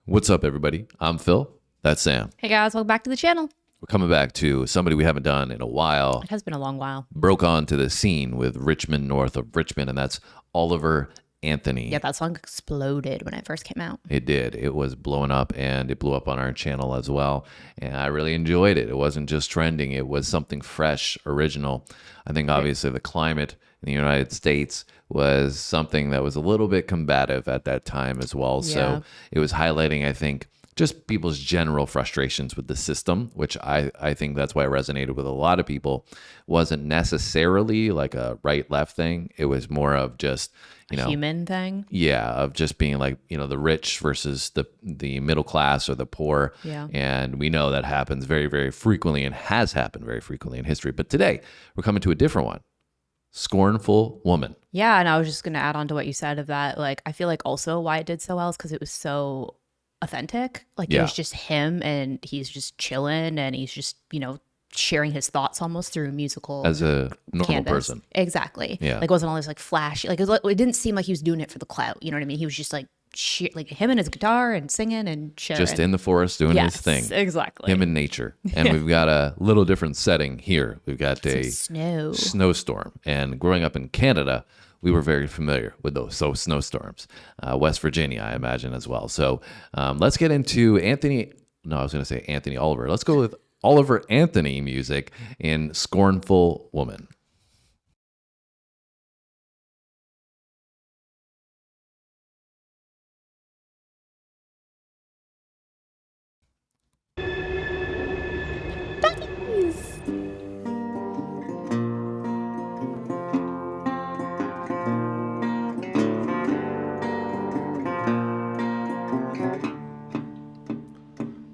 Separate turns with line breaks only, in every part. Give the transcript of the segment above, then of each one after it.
What's up, everybody? I'm Phil. That's Sam.
Hey guys, welcome back to the channel.
We're coming back to somebody we haven't done in a while.
It has been a long while.
Broke onto the scene with Richmond, north of Richmond, and that's Oliver Anthony.
Yeah, that song exploded when it first came out.
It did. It was blowing up, and it blew up on our channel as well. And I really enjoyed it. It wasn't just trending. It was something fresh, original. I think obviously the climate in the United States was something that was a little bit combative at that time as well.
Yeah.
So it was highlighting, I think, just people's general frustrations with the system, which I think that's why it resonated with a lot of people. Wasn't necessarily like a right-left thing. It was more of just, you know,
human thing.
Yeah, of just being like, you know, the rich versus the middle class or the poor.
Yeah.
And we know that happens very, very frequently and has happened very frequently in history. But today we're coming to a different one. Scornful Woman.
Yeah, and I was just going to add on to what you said of that. Like, I feel like also why it did so well is because it was so authentic. Like, it was just him, and he's just chilling, and he's just, you know, sharing his thoughts almost through musical
As a normal
canvas.
person.
Exactly.
Yeah.
Like, it wasn't all this like flashy. Like, it didn't seem like he was doing it for the clout. You know what I mean? He was just like him and his guitar and singing and sharing.
Just in the forest doing his thing.
Exactly.
Him and nature. And we've got a little different setting here. We've got a snowstorm. And growing up in Canada, we were very familiar with those snowstorms. West Virginia, I imagine, as well. So let's get into Anthony Oliver. Let's go with Oliver Anthony music in Scornful Woman.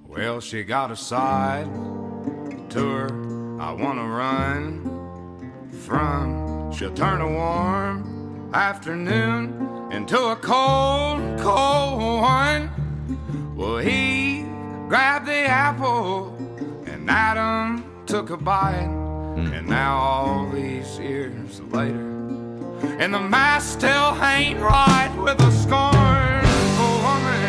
Well, she got a side to her I wanna run from. She'll turn a warm afternoon into a cold, cold one. Well, he grabbed the apple and Adam took a bite. And now all these years later, and the math still ain't right with a scornful woman.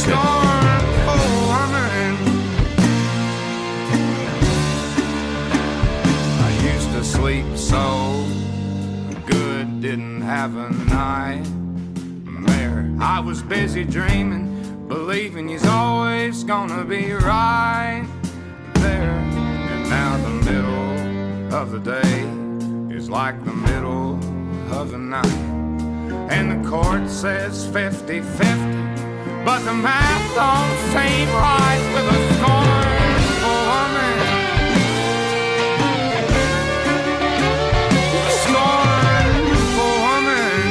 Scornful woman. I used to sleep so good, didn't have a nightmare. I was busy dreaming, believing he's always gonna be right there. And now the middle of the day is like the middle of the night, and the court says 50-50, but the math don't seem right with a scornful woman. A scornful woman.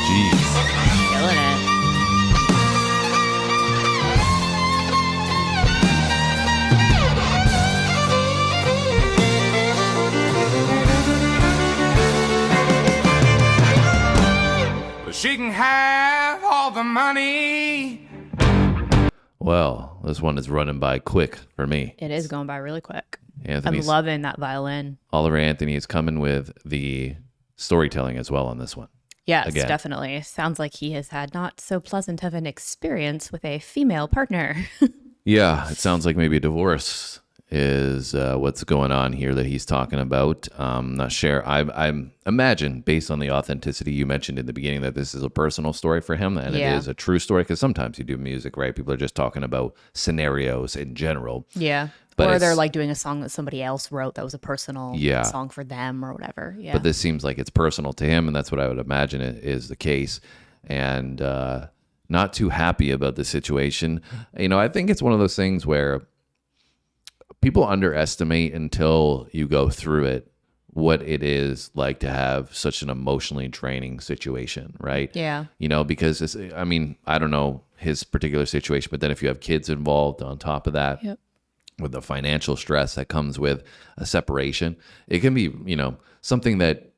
Jeez.
Killing it.
She can have all the money.
Well, this one is running by quick for me.
It is going by really quick. I'm
Anthony's
loving that violin.
Oliver Anthony is coming with the storytelling as well on this one.
Yes,
Again.
definitely. Sounds like he has had not so pleasant of an experience with a female partner.
Yeah, it sounds like maybe a divorce is what's going on here that he's talking about. Not sure. I imagine, based on the authenticity you mentioned in the beginning, that this is a personal story for him, and it is a true story, because sometimes you do music, right? People are just talking about scenarios in general.
Yeah.
But
or they're like doing a song that somebody else wrote that was a personal song for them or whatever. Yeah.
But this seems like it's personal to him, and that's what I would imagine is the case. And not too happy about the situation. You know, I think it's one of those things where people underestimate until you go through it what it is like to have such an emotionally draining situation, right?
Yeah.
You know, because it's, I mean, I don't know his particular situation, but then if you have kids involved on top of that, with the financial stress that comes with a separation, it can be, you know, something that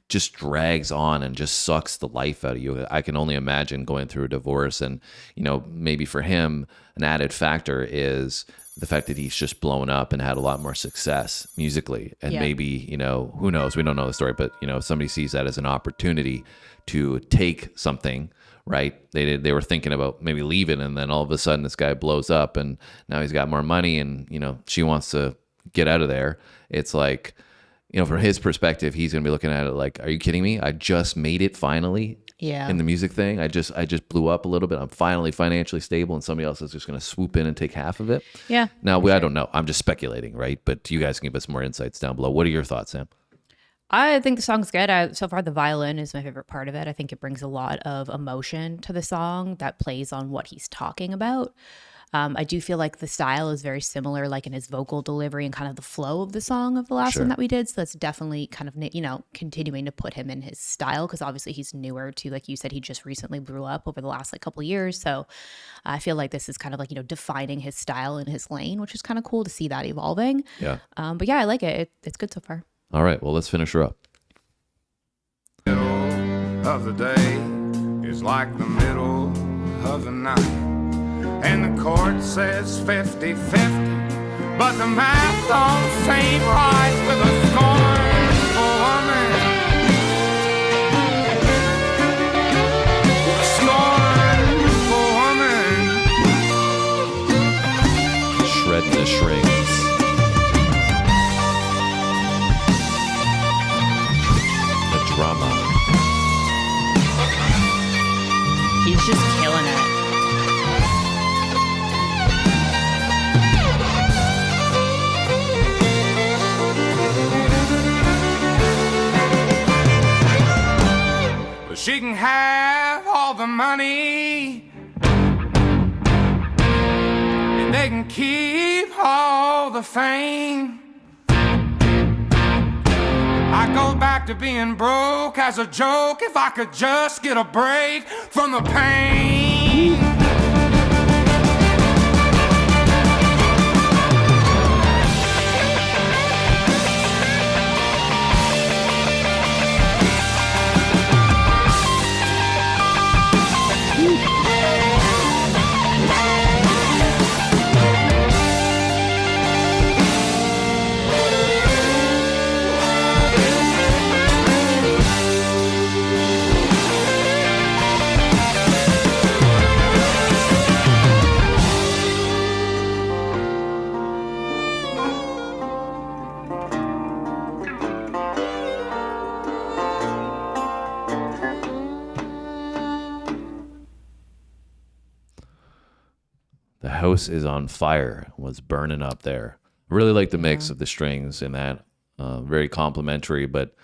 just drags on and just sucks the life out of you. I can only imagine going through a divorce, and maybe for him an added factor is the fact that he's just blown up and had a lot more success musically, and maybe who knows, we don't know the story, but if somebody sees that as an opportunity to take something, right? They were thinking about maybe leaving, and then all of a sudden this guy blows up and now he's got more money, and she wants to get out of there. It's like, from his perspective, he's gonna be looking at it like, are you kidding me? I just made it finally.
Yeah.
In the music thing, I just blew up a little bit. I'm finally financially stable, and somebody else is just going to swoop in and take half of it.
Yeah.
Now, I don't know. I'm just speculating, right? But you guys can give us more insights down below. What are your thoughts, Sam?
I think the song's good. So far, the violin is my favorite part of it. I think it brings a lot of emotion to the song that plays on what he's talking about. I do feel like the style is very similar, like in his vocal delivery and kind of the flow of the song of the last one that we did. So that's definitely kind of, continuing to put him in his style, because obviously he's newer to, like you said, he just recently blew up over the last couple of years. So I feel like this is kind of like, defining his style and his lane, which is kind of cool to see that evolving.
Yeah.
But yeah, I like it. It's good so far.
All right. Well, let's finish her up.
Middle of the day is like the middle of the night. And the court says 50-50, but the math don't seem right with a scornful woman. A scornful woman.
Shredding the strings. The drama.
He's just killing it.
She can have all the money, and they can keep all the fame. I go back to being broke as a joke if I could just get a break from the pain.
The house is on fire. Was burning up there. Really like the mix of the strings in that. Very complimentary, but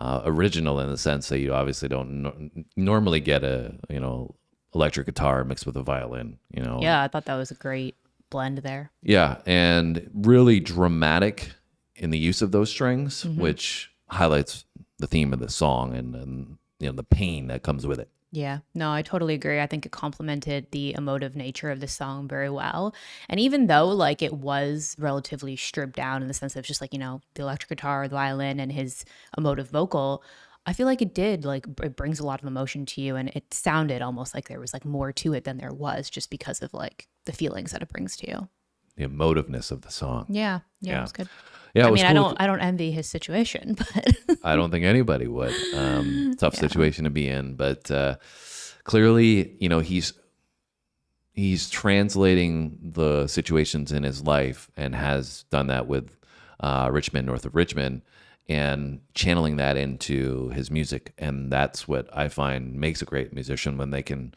original in the sense that you obviously don't normally get a electric guitar mixed with a violin.
Yeah, I thought that was a great blend there.
Yeah, and really dramatic in the use of those strings, which highlights the theme of the song and the pain that comes with it.
Yeah, no, I totally agree. I think it complemented the emotive nature of the song very well. And even though like it was relatively stripped down in the sense of just like, the electric guitar, the violin, and his emotive vocal, I feel like it did, like it brings a lot of emotion to you, and it sounded almost like there was like more to it than there was, just because of like the feelings that it brings to you.
The emotiveness of the song.
Yeah, it was good.
Yeah,
I mean, cool. I don't envy his situation, but
I don't think anybody would. Tough situation to be in, but clearly, he's translating the situations in his life, and has done that with Richmond, north of Richmond, and channeling that into his music. And that's what I find makes a great musician, when they can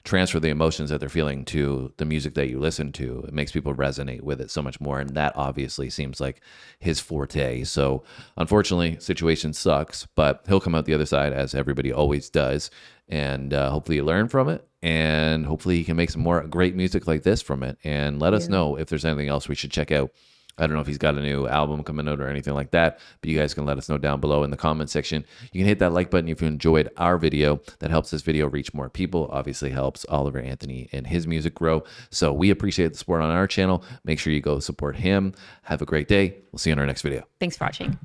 transfer the emotions that they're feeling to the music that you listen to. It makes people resonate with it so much more, and that obviously seems like his forte. So unfortunately, situation sucks, but he'll come out the other side, as everybody always does, and hopefully you learn from it, and hopefully he can make some more great music like this from it. And let us know if there's anything else we should check out. I don't know if he's got a new album coming out or anything like that, but you guys can let us know down below in the comment section. You can hit that like button if you enjoyed our video. That helps this video reach more people. Obviously helps Oliver Anthony and his music grow. So we appreciate the support on our channel. Make sure you go support him. Have a great day. We'll see you in our next video.
Thanks for watching.